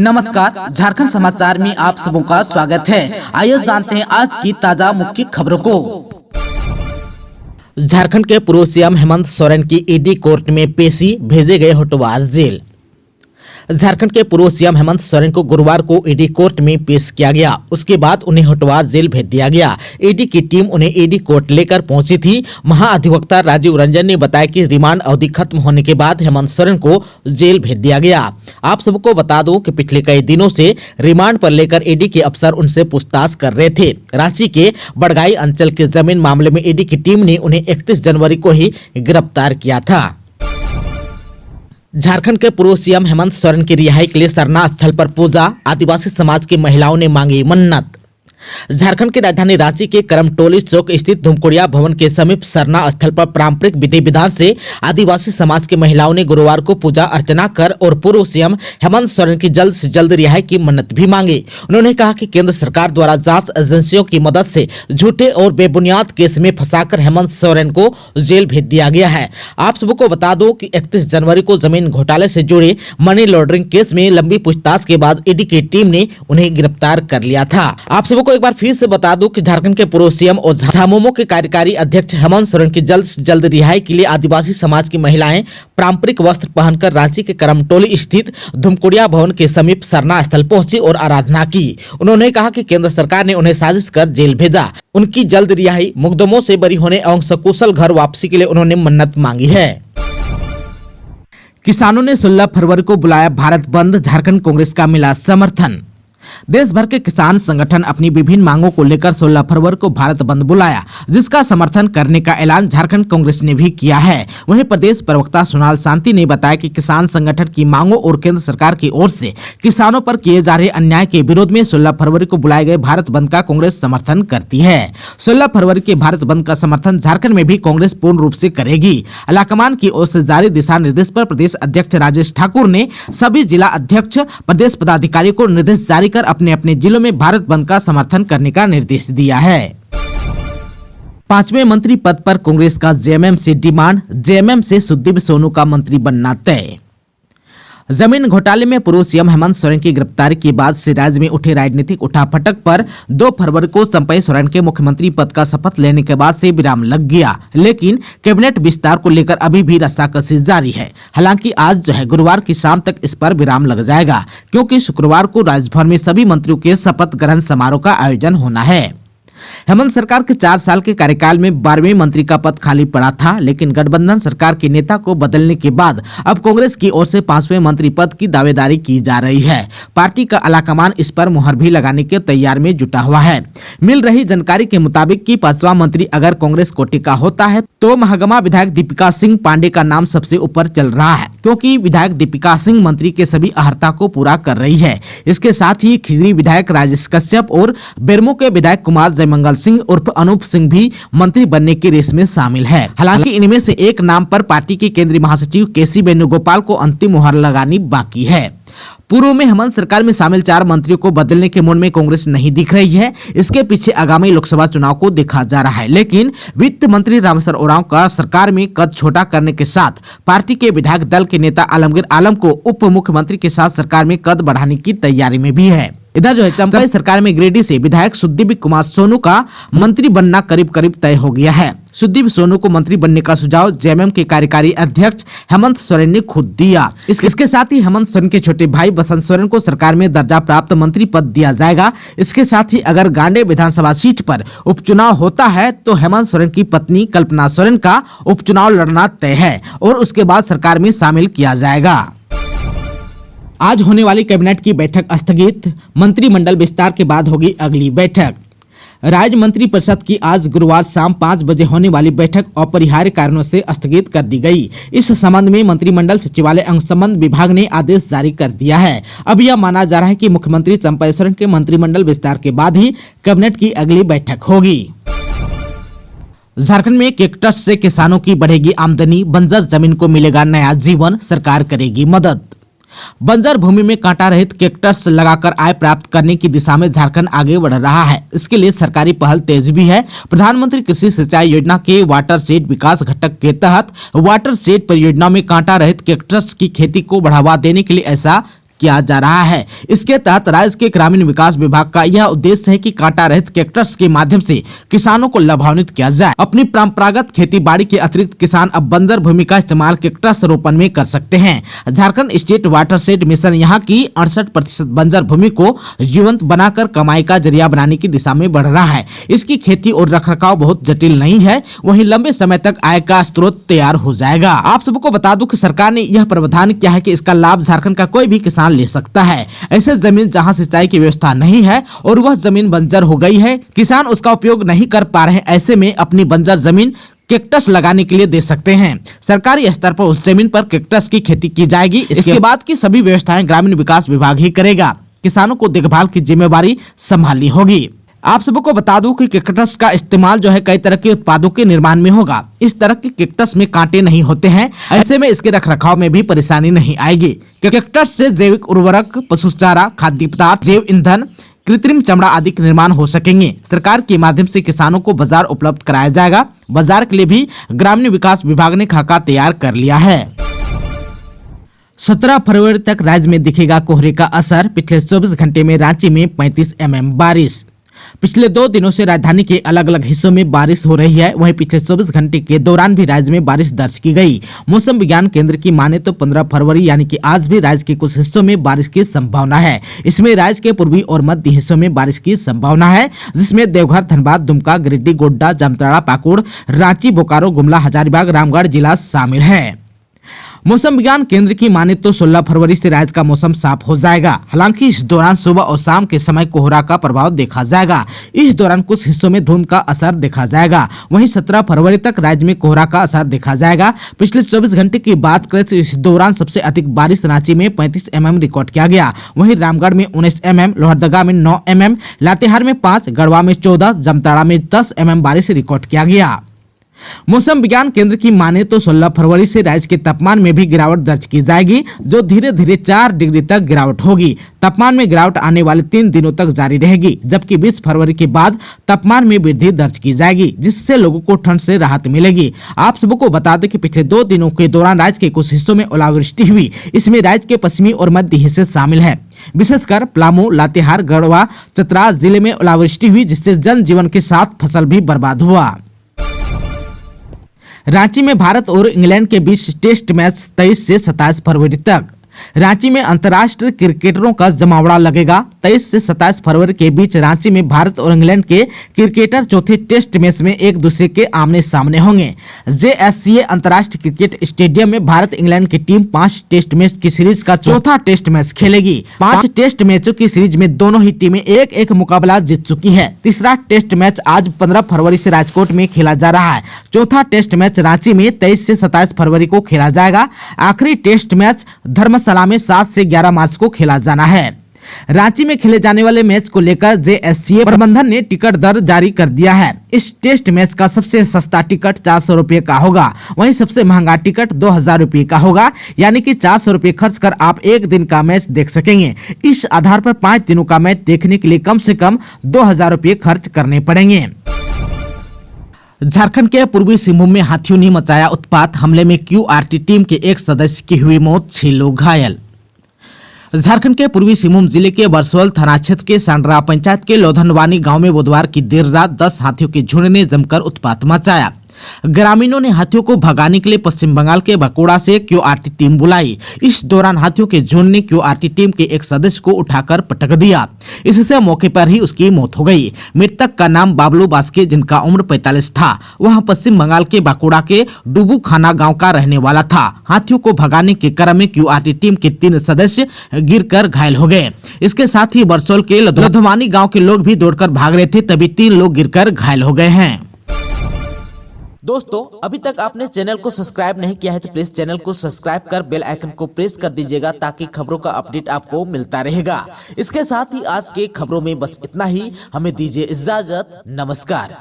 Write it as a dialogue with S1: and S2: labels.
S1: नमस्कार, झारखंड समाचार में आप सबों का स्वागत है। आइए जानते हैं आज की ताजा मुख्य खबरों को।
S2: झारखंड के पूर्व सीएम हेमंत सोरेन की ईडी कोर्ट में पेशी, भेजे गए होटवार जेल। झारखंड के पूर्व सीएम हेमंत सोरेन को गुरुवार को ईडी कोर्ट में पेश किया गया। उसके बाद उन्हें होटवार जेल भेज दिया गया। ईडी की टीम उन्हें ईडी कोर्ट लेकर पहुंची थी। महाअधिवक्ता राजीव रंजन ने बताया कि रिमांड अवधि खत्म होने के बाद हेमंत सोरेन को जेल भेज दिया गया। आप सबको बता दूं कि पिछले कई दिनों से रिमांड पर लेकर ईडी के अफसर उनसे पूछताछ कर रहे थे। रांची के बड़गाई अंचल के जमीन मामले में ईडी की टीम ने उन्हें 31 जनवरी को ही गिरफ्तार किया था। झारखंड के पूर्व सीएम हेमंत सोरेन की रिहाई के लिए सरना स्थल पर पूजा, आदिवासी समाज की महिलाओं ने मांगी मन्नत। झारखंड की राजधानी रांची के करमटोली चौक स्थित धुमकुड़िया भवन के समीप सरना स्थल पर पारंपरिक विधि विधान से आदिवासी समाज की महिलाओं ने गुरुवार को पूजा अर्चना कर और पूर्व सीएम हेमंत सोरेन की जल्द से जल्द रिहाई की मन्नत भी मांगी। उन्होंने कहा कि केंद्र सरकार द्वारा जांच एजेंसियों की मदद से झूठे और बेबुनियाद केस में फंसाकर हेमंत सोरेन को जेल भेज दिया गया है। आप सबको बता दो कि 31 जनवरी को जमीन घोटाले से जुड़े मनी लॉन्ड्रिंग केस में लंबी पूछताछ के बाद ईडी की टीम ने उन्हें गिरफ्तार कर लिया था। आप सबको एक बार फिर से बता दूं कि झारखंड के पूर्व सीएम और झामुमो के कार्यकारी अध्यक्ष हेमंत सोरेन की जल्द से जल्द रिहाई के लिए आदिवासी समाज की महिलाएं पारंपरिक वस्त्र पहनकर रांची के करमटोली स्थित धुमकुड़िया भवन के समीप सरना स्थल पहुंची और आराधना की। उन्होंने कहा कि केंद्र सरकार ने उन्हें साजिश कर जेल भेजा। उनकी जल्द रिहाई, मुकदमों से बरी होने एवं सकुशल घर वापसी के लिए उन्होंने मन्नत मांगी है। किसानों ने 16 फरवरी को बुलाया भारत बंद, झारखंड कांग्रेस का मिला समर्थन। देश भर के किसान संगठन अपनी विभिन्न मांगों को लेकर 16 फरवरी को भारत बंद बुलाया, जिसका समर्थन करने का ऐलान झारखंड कांग्रेस ने भी किया है। वहीं प्रदेश प्रवक्ता सोनाल शांति ने बताया कि किसान संगठन की मांगों और केंद्र सरकार की ओर से किसानों पर किए जा रहे अन्याय के विरोध में 16 फरवरी को बुलाए गए भारत बंद का कांग्रेस समर्थन करती है। 16 फरवरी के भारत बंद का समर्थन झारखंड में भी कांग्रेस पूर्ण रूप से करेगी। अलाकमान की ओर से जारी दिशा निर्देश पर प्रदेश अध्यक्ष राजेश ठाकुर ने सभी जिला अध्यक्ष, प्रदेश पदाधिकारियों को निर्देश जारी कर अपने अपने जिलों में भारत बंद का समर्थन करने का निर्देश दिया है। 5वें मंत्री पद पर कांग्रेस का जेएमएम से डिमांड, जेएमएम से सुदीप सोनू का मंत्री बनना तय। जमीन घोटाले में पूर्व सीएम हेमंत सोरेन की गिरफ्तारी के बाद से राज्य में उठे राजनीतिक उठापटक पर 2 फरवरी को चंपई सोरेन के मुख्यमंत्री पद का शपथ लेने के बाद से विराम लग गया, लेकिन कैबिनेट विस्तार को लेकर अभी भी रस्साकसी जारी है। हालांकि आज गुरुवार की शाम तक इस पर विराम लग जाएगा, क्योंकि शुक्रवार को राज्यभर में सभी मंत्रियों के शपथ ग्रहण समारोह का आयोजन होना है। हेमंत सरकार के 4 साल के कार्यकाल में 12वें मंत्री का पद खाली पड़ा था, लेकिन गठबंधन सरकार के नेता को बदलने के बाद अब कांग्रेस की ओर से 5वें मंत्री पद की दावेदारी की जा रही है। पार्टी का आलाकमान इस पर मुहर भी लगाने के तैयार में जुटा हुआ है। मिल रही जानकारी के मुताबिक कि 5वां मंत्री अगर कांग्रेस कोटि का होता है तो महागमा विधायक दीपिका सिंह पांडे का नाम सबसे ऊपर चल रहा है, क्योंकि विधायक दीपिका सिंह मंत्री के सभी अहर्ता को पूरा कर रही है। इसके साथ ही खिजरी विधायक राजेश कश्यप और बेरमो के विधायक कुमार जयमंगल सिंह उर्फ अनूप सिंह भी मंत्री बनने की रेस में शामिल है। हालांकि इनमें से एक नाम पर पार्टी के केंद्रीय महासचिव केसी वेणुगोपाल को अंतिम मुहर लगानी बाकी है। पूर्व में हेमंत सरकार में शामिल 4 मंत्रियों को बदलने के मूड में कांग्रेस नहीं दिख रही है। इसके पीछे आगामी लोकसभा चुनाव को देखा जा रहा है, लेकिन वित्त मंत्री रामेश्वर उरांव का सरकार में कद छोटा करने के साथ पार्टी के विधायक दल के नेता आलमगीर आलम को उप मुख्यमंत्री के साथ सरकार में कद बढ़ाने की तैयारी में भी है। इधर चंपई सरकार में गिरिडीह से विधायक सुदीप कुमार सोनू का मंत्री बनना करीब करीब तय हो गया है। सुदीप सोनू को मंत्री बनने का सुझाव जेएमएम के कार्यकारी अध्यक्ष हेमंत सोरेन ने खुद दिया। इसके साथ ही हेमंत सोरेन के छोटे भाई बसंत सोरेन को सरकार में दर्जा प्राप्त मंत्री पद दिया जाएगा। इसके साथ ही अगर गांडे विधानसभा सीट पर उपचुनाव होता है तो हेमंत सोरेन की पत्नी कल्पना सोरेन का उपचुनाव लड़ना तय है और उसके बाद सरकार में शामिल किया जाएगा। आज होने वाली कैबिनेट की बैठक स्थगित, मंत्रिमंडल विस्तार के बाद होगी अगली बैठक। राज्य मंत्री परिषद की आज गुरुवार शाम 5 बजे होने वाली बैठक अपरिहार्य कारणों से स्थगित कर दी गई। इस संबंध में मंत्रिमंडल सचिवालय अंग संबंध विभाग ने आदेश जारी कर दिया है। अब यह माना जा रहा है कि मुख्यमंत्री चंपई सोरेन के मंत्रिमंडल विस्तार के बाद ही कैबिनेट की अगली बैठक होगी। झारखंड में कैक्टस से किसानों की बढ़ेगी आमदनी, बंजर जमीन को मिलेगा नया जीवन, सरकार करेगी मदद। बंजर भूमि में कांटा रहित कैक्टस लगाकर आय प्राप्त करने की दिशा में झारखंड आगे बढ़ रहा है। इसके लिए सरकारी पहल तेज भी है। प्रधानमंत्री कृषि सिंचाई योजना के वाटर शेड विकास घटक के तहत वाटर शेड परियोजना में कांटा रहित कैक्टस की खेती को बढ़ावा देने के लिए ऐसा किया जा रहा है। इसके तहत राज्य के ग्रामीण विकास विभाग का यह उद्देश्य है कि कांटा रहित कैक्टस के माध्यम से किसानों को लाभान्वित किया जाए। अपनी परंपरागत खेती बाड़ी के अतिरिक्त किसान अब बंजर भूमि का इस्तेमाल कैक्टस रोपण में कर सकते हैं। झारखंड स्टेट वाटरशेड मिशन यहाँ की 68% बंजर भूमि को जीवंत बनाकर कमाई का जरिया बनाने की दिशा में बढ़ रहा है। इसकी खेती और रखरखाव बहुत जटिल नहीं है, वहीं लंबे समय तक आय का स्रोत तैयार हो जाएगा। आप सबको बता दूं कि सरकार ने यह प्रावधान किया है कि इसका लाभ झारखंड का कोई भी किसान ले सकता है। ऐसे जमीन जहां सिंचाई की व्यवस्था नहीं है और वह जमीन बंजर हो गई है, किसान उसका उपयोग नहीं कर पा रहे हैं, ऐसे में अपनी बंजर जमीन कैक्टस लगाने के लिए दे सकते हैं। सरकारी स्तर पर उस जमीन पर कैक्टस की खेती की जाएगी। इसके बाद की सभी व्यवस्थाएं ग्रामीण विकास विभाग ही करेगा। किसानों को देखभाल की जिम्मेवारी संभालनी होगी। आप सबको बता दूं कि कैक्टस का इस्तेमाल जो है कई तरह के उत्पादों के निर्माण में होगा। इस तरह के कैक्टस में कांटे नहीं होते हैं, ऐसे में इसके रखरखाव में भी परेशानी नहीं आएगी। कैक्टस से जैविक उर्वरक, पशु चारा, खाद्य पदार्थ, जैव ईंधन, कृत्रिम चमड़ा आदि के निर्माण हो सकेंगे। सरकार के माध्यम से किसानों को बाजार उपलब्ध कराया जाएगा। बाजार के लिए भी ग्रामीण विकास विभाग ने खाका तैयार कर लिया है। 17 फरवरी तक राज्य में दिखेगा कोहरे का असर। पिछले 24 घंटे में रांची में 35 mm बारिश। पिछले 2 दिनों से राजधानी के अलग अलग हिस्सों में बारिश हो रही है। वहीं पिछले 24 घंटे के दौरान भी राज्य में बारिश दर्ज की गई। मौसम विज्ञान केंद्र की माने तो 15 फरवरी यानी कि आज भी राज्य के कुछ हिस्सों में बारिश की संभावना है। इसमें राज्य के पूर्वी और मध्य हिस्सों में बारिश की संभावना है, जिसमें देवघर, धनबाद, दुमका, गिरिडीह, गोड्डा, जामताड़ा, पाकुड़, रांची, बोकारो, गुमला, हजारीबाग, रामगढ़ जिला शामिल है। मौसम विज्ञान केंद्र की माने तो 16 फरवरी से राज्य का मौसम साफ हो जाएगा। हालांकि इस दौरान सुबह और शाम के समय कोहरा का प्रभाव देखा जाएगा। इस दौरान कुछ हिस्सों में धुंध का असर देखा जाएगा। वहीं 17 फरवरी तक राज्य में कोहरा का असर देखा जाएगा। पिछले 24 घंटे की बात करें तो इस दौरान सबसे अधिक बारिश रांची में 35 mm रिकॉर्ड किया गया। वहीं रामगढ़ में 19 mm, लोहरदगा में 9 mm, लातेहार में 5, गढ़वा में 14, जामताड़ा में 10 mm बारिश रिकॉर्ड किया गया। मौसम विज्ञान केंद्र की माने तो 16 फरवरी से राज्य के तापमान में भी गिरावट दर्ज की जाएगी, जो धीरे धीरे 4 डिग्री तक गिरावट होगी। तापमान में गिरावट आने वाले 3 दिनों तक जारी रहेगी, जबकि 20 फरवरी के बाद तापमान में वृद्धि दर्ज की जाएगी, जिससे लोगों को ठंड से राहत मिलेगी। आप सबको बता दें कि पिछले 2 दिनों के दौरान राज्य के कुछ हिस्सों में ओलावृष्टि हुई। इसमें राज्य के पश्चिमी और मध्य हिस्से शामिल है। विशेषकर पलामू, लातेहार, गढ़वा, चतरा जिले में ओलावृष्टि हुई, जिससे जनजीवन के साथ फसल भी बर्बाद हुआ। रांची में भारत और इंग्लैंड के बीच टेस्ट मैच 23 से 27 फरवरी तक। रांची में अंतर्राष्ट्रीय क्रिकेटरों का जमावड़ा लगेगा। 23 से 27 फरवरी के बीच रांची में भारत और इंग्लैंड के क्रिकेटर चौथे टेस्ट मैच में एक दूसरे के आमने सामने होंगे। JSCA अंतर्राष्ट्रीय क्रिकेट स्टेडियम में भारत इंग्लैंड की टीम 5 टेस्ट मैच की सीरीज का चौथा टेस्ट मैच खेलेगी। 5 टेस्ट मैचों की सीरीज में दोनों ही टीमें एक मुकाबला जीत चुकी है। तीसरा टेस्ट मैच आज 15 फरवरी से राजकोट में खेला जा रहा है। चौथा टेस्ट मैच रांची में 23 से 27 फरवरी को खेला जाएगा। आखिरी टेस्ट मैच धर्मशाला में 7 से 11 मार्च को खेला जाना है। रांची में खेले जाने वाले मैच को लेकर JSCA प्रबंधन ने टिकट दर जारी कर दिया है। इस टेस्ट मैच का सबसे सस्ता टिकट 400 रुपए का होगा, वहीं सबसे महंगा टिकट 2000 रुपए का होगा। यानी कि 400 रुपए खर्च कर आप एक दिन का मैच देख सकेंगे। इस आधार पर 5 दिनों का मैच देखने के लिए कम से कम 2000 रुपए खर्च करने पड़ेंगे। झारखंड के पूर्वी सिंहभूम में हाथियों ने मचाया उत्पात। हमले में QRT टीम के एक सदस्य की हुई मौत, 6 लोग घायल। झारखंड के पूर्वी सिंहभूम जिले के बरसोल थाना क्षेत्र के सांडरा पंचायत के लोधनवानी गांव में बुधवार की देर रात 10 हाथियों के झुंड ने जमकर उत्पात मचाया। ग्रामीणों ने हाथियों को भगाने के लिए पश्चिम बंगाल के बकुड़ा से QRT टीम बुलाई। इस दौरान हाथियों के झुंड ने QRT टीम के एक सदस्य को उठाकर पटक दिया। इससे मौके पर ही उसकी मौत हो गई। मृतक का नाम बाबलू बास्के, जिनका उम्र 45 था। वह पश्चिम बंगाल के बकुड़ा के डुबू खाना गाँव का रहने वाला था। हाथियों को भगाने के क्रम में QRT टीम के 3 सदस्य गिरकर घायल हो गए। इसके साथ ही बरसोल के लोधवानी गाँव के लोग भी दौड़कर भाग रहे थे, तभी 3 लोग गिरकर घायल हो गए हैं। दोस्तों, अभी तक आपने चैनल को सब्सक्राइब नहीं किया है तो प्लीज चैनल को सब्सक्राइब कर बेल आइकन को प्रेस कर दीजिएगा, ताकि खबरों का अपडेट आपको मिलता रहेगा। इसके साथ ही आज के खबरों में बस इतना ही। हमें दीजिए इजाजत। नमस्कार।